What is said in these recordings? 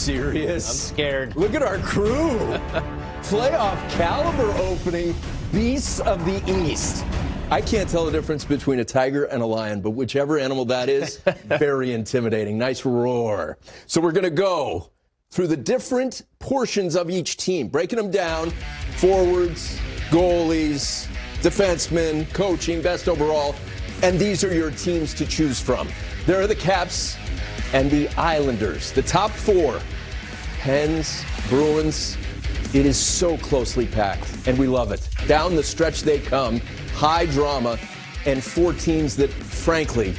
serious? I'm scared. Look at our crew. Playoff caliber opening. Beasts of the East. I can't tell the difference between a tiger and a lion, but whichever animal that is, very intimidating. Nice roar. So we're going to go through the different portions of each team, breaking them down. Forwards, goalies, defensemen, coaching, best overall. And these are your teams to choose from. There are the Caps and the Islanders. The top four, Pens, Bruins. It is so closely packed, and we love it. Down the stretch they come, high drama, and four teams that, frankly,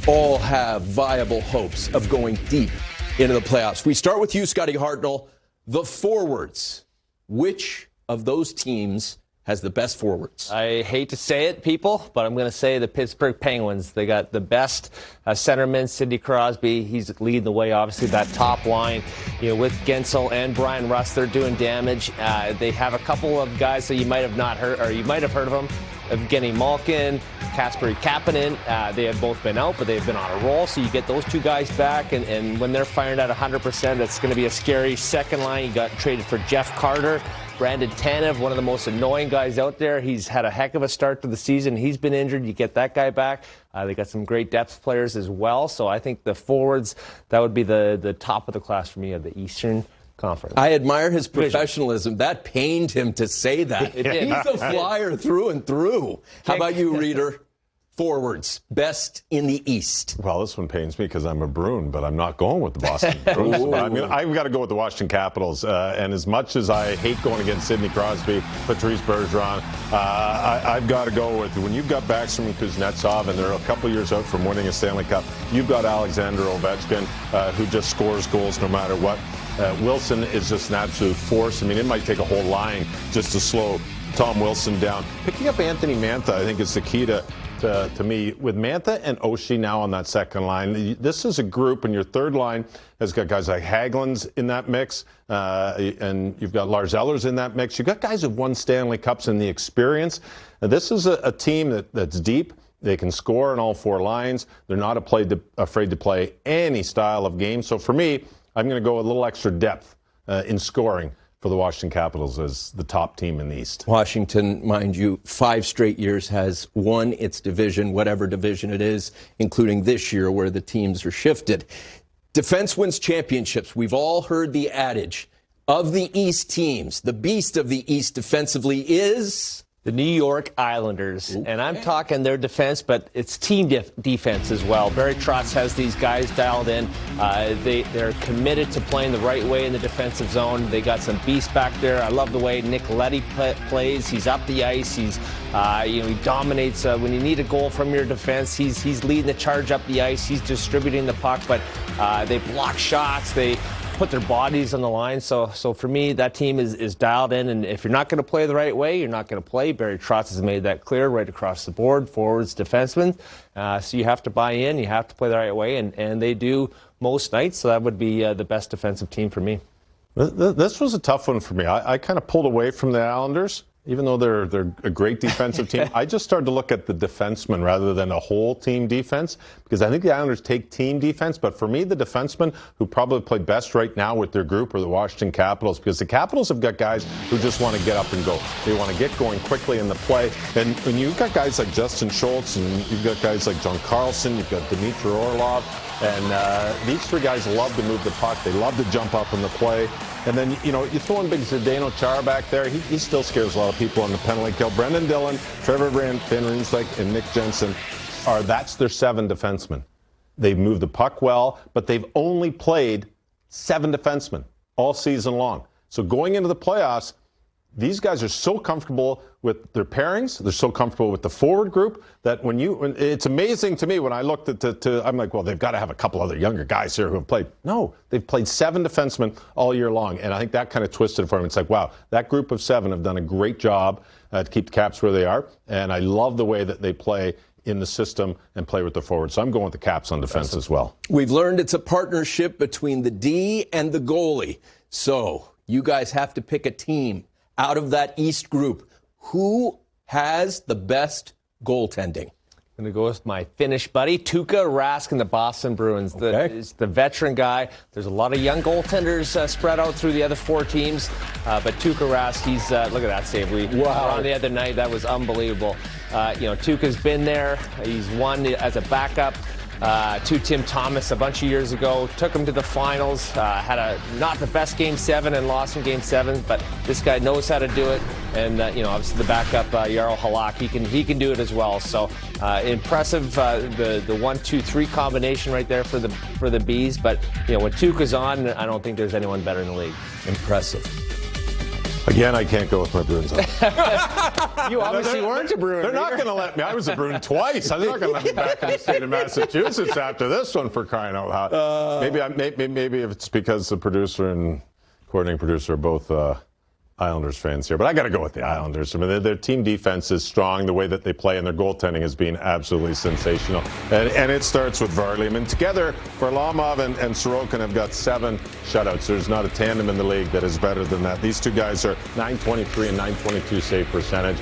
all have viable hopes of going deep into the playoffs. We start with you, Scotty Hartnell. The forwards. Which of those teams has the best forwards? I hate to say it, people, but I'm going to say the Pittsburgh Penguins. They got the best centerman, Sidney Crosby. He's leading the way, obviously, that top line. With Gensel and Brian Rust, they're doing damage. They have a couple of guys that you might have not heard, or you might have heard of them. Evgeny Malkin, Kasperi Kapanen. They have both been out, but they've been on a roll. So you get those two guys back, and when they're firing at 100%, it's going to be a scary second line. You got traded for Jeff Carter. Brandon Tanev, one of the most annoying guys out there. He's had a heck of a start to the season. He's been injured. You get that guy back. They got some great depth players as well. So I think the forwards, that would be the top of the class for me of the Eastern Conference. I admire his professionalism. That pained him to say that. He's a flyer through and through. How about you, Reader? Forwards, best in the East. Well, this one pains me because I'm a Bruin, but I'm not going with the Boston Bruins. I've got to go with the Washington Capitals. And as much as I hate going against Sidney Crosby, Patrice Bergeron, I've got to go with, when you've got Backstrom and Kuznetsov, and they're a couple years out from winning a Stanley Cup, you've got Alexander Ovechkin, who just scores goals no matter what. Wilson is just an absolute force. I mean, it might take a whole line just to slow Tom Wilson down. Picking up Anthony Mantha, I think, is the key to me. With Mantha and Oshie now on that second line, this is a group, and your third line has got guys like Hagelin's in that mix, and you've got Lars Ellers in that mix. You've got guys who've won Stanley Cups and the experience. Now, this is a team that's deep. They can score on all four lines. They're not afraid to play any style of game. So for me, I'm going to go a little extra depth in scoring for the Washington Capitals as the top team in the East. Washington, mind you, 5 straight years has won its division, whatever division it is, including this year where the teams are shifted. Defense wins championships. We've all heard the adage of the East teams. The beast of the East defensively is the New York Islanders. Okay. And I'm talking their defense, but it's team defense as well. Barry Trotz has these guys dialed in. They're committed to playing the right way in the defensive zone. They got some beasts back there. I love the way Nick Leddy plays. He's up the ice. He dominates. When you need a goal from your defense, he's leading the charge up the ice. He's distributing the puck, but they block shots. They put their bodies on the line. So for me, that team is dialed in. And if you're not going to play the right way, you're not going to play. Barry Trotz has made that clear right across the board, forwards, defensemen. So you have to buy in. You have to play the right way. And they do most nights. So that would be the best defensive team for me. This was a tough one for me. I kind of pulled away from the Islanders. Even though they're a great defensive team, I just started to look at the defensemen rather than a whole team defense, because I think the Islanders take team defense. But for me, the defensemen who probably play best right now with their group are the Washington Capitals, because the Capitals have got guys who just want to get up and go. They want to get going quickly in the play. And when you've got guys like Justin Schultz, and you've got guys like John Carlson, you've got Dmitry Orlov, and these three guys love to move the puck. They love to jump up in the play. And then, you throw in big Zdeno Chara back there. He still scares a lot of people on the penalty kill. Brendan Dillon, Trevor Van Riemsdyk, and Nick Jensen that's their 7 defensemen. They've moved the puck well, but they've only played 7 defensemen all season long. So going into the playoffs, these guys are so comfortable with their pairings. They're so comfortable with the forward group that when it's amazing to me when I looked at I'm like, well, they've got to have a couple other younger guys here who have played. No, they've played 7 defensemen all year long. And I think that kind of twisted it for them. It's like, wow, that group of 7 have done a great job to keep the Caps where they are. And I love the way that they play in the system and play with the forwards. So I'm going with the Caps on defense as well. We've learned it's a partnership between the D and the goalie. So you guys have to pick a team out of that East group. Who has the best goaltending? I'm going to go with my Finnish buddy, Tuukka Rask and the Boston Bruins. He's the veteran guy. There's a lot of young goaltenders spread out through the other 4 teams. But Tuukka Rask, he's look at that save we were on the other night. That was unbelievable. Tuukka's been there. He's won as a backup to Tim Thomas a bunch of years ago. Took him to the finals. Had not the best Game 7 and lost in Game 7, but this guy knows how to do it. And obviously the backup Jarro Halak, he can do it as well. So impressive, the 1-2-3 combination right there for the Bees. But when Tuukka's on, I don't think there's anyone better in the league. Impressive. Again, I can't go with my Bruins. You obviously weren't a Bruin. They're not going to let me. I was a Bruin twice. They're not going to let me back in the state of Massachusetts after this one, for crying out loud. Maybe if it's because the producer and coordinating producer are both Islanders fans here, but I got to go with the Islanders. I mean, their team defense is strong. The way that they play and their goaltending has been absolutely sensational. And it starts with Varley. I mean, together, Varlamov and Sorokin have got 7 shutouts. There's not a tandem in the league that is better than that. These 2 guys are .923 and .922 save percentage.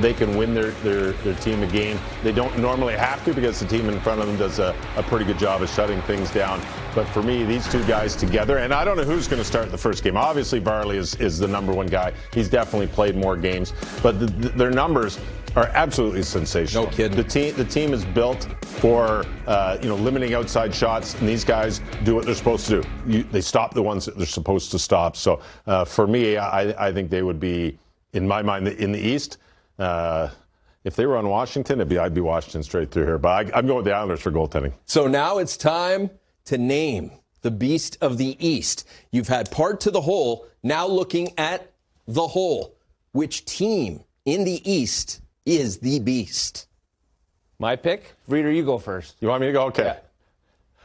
They can win their team a game. They don't normally have to because the team in front of them does a pretty good job of shutting things down. But for me, these 2 guys together, and I don't know who's going to start the first game. Obviously, Varley is the number 1 guy. He's definitely played more games. But their numbers are absolutely sensational. No kidding. The team is built for limiting outside shots, and these guys do what they're supposed to do. They stop the ones that they're supposed to stop. So for me, I think they would be, in my mind, in the East. If they were on Washington, I'd be Washington straight through here. But I'm going with the Islanders for goaltending. So now it's time to name the Beast of the East. You've had part to the whole, now looking at the whole. Which team in the East is the Beast? My pick? Reader, you go first. You want me to go? Okay. Yeah.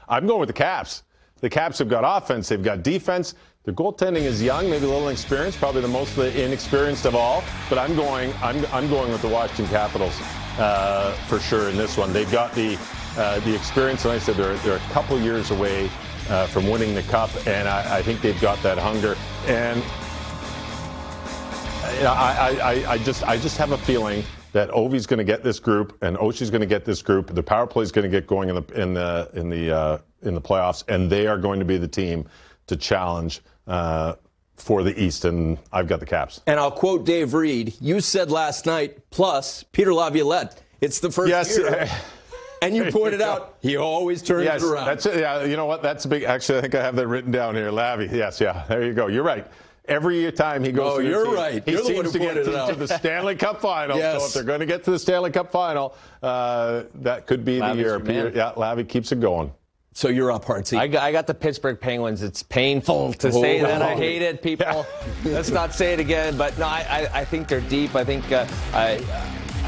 I'm going with the Caps. The Caps have got offense. They've got defense. Their goaltending is young, maybe a little inexperienced, probably the most inexperienced of all. But I'm going with the Washington Capitals for sure in this one. They've got the experience, and like I said, they're a couple years away from winning the Cup, and I think they've got that hunger. And I just have a feeling that Ovi's going to get this group, and Oshie's going to get this group. The power play is going to get going in the playoffs, and they are going to be the team to challenge for the East, and I've got the Caps. And I'll quote Dave Reed. You said last night, plus Peter Laviolette. It's the first year. And you pointed out he always turns it around. That's it. Yeah, you know what? That's a big. Actually, I think I have that written down here. Lavi. Yes, yeah. There you go. You're right. Every time he goes, you're right. He seems to get to the Stanley Cup final. Yes. So if they're going to get to the Stanley Cup final, that could be the year. Lavi keeps it going. So you're up, Hartsey. I got the Pittsburgh Penguins. It's painful to say that. I hate it, people. Let's not say it again. But no, I think they're deep. I think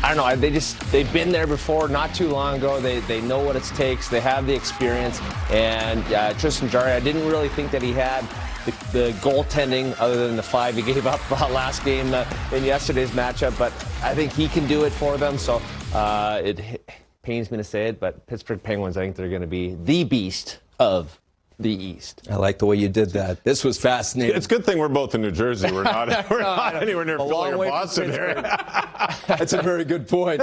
I don't know. They've been there before, not too long ago. They know what it takes. They have the experience. And Tristan Jarry, I didn't really think that he had the goaltending other than the 5 he gave up last game in yesterday's matchup. But I think he can do it for them. So it pains me to say it, but Pittsburgh Penguins, I think they're going to be the Beast of the East. I like the way you did that. This was fascinating. It's a good thing we're both in New Jersey. We're not anywhere near Philly or Boston here. That's a very good point.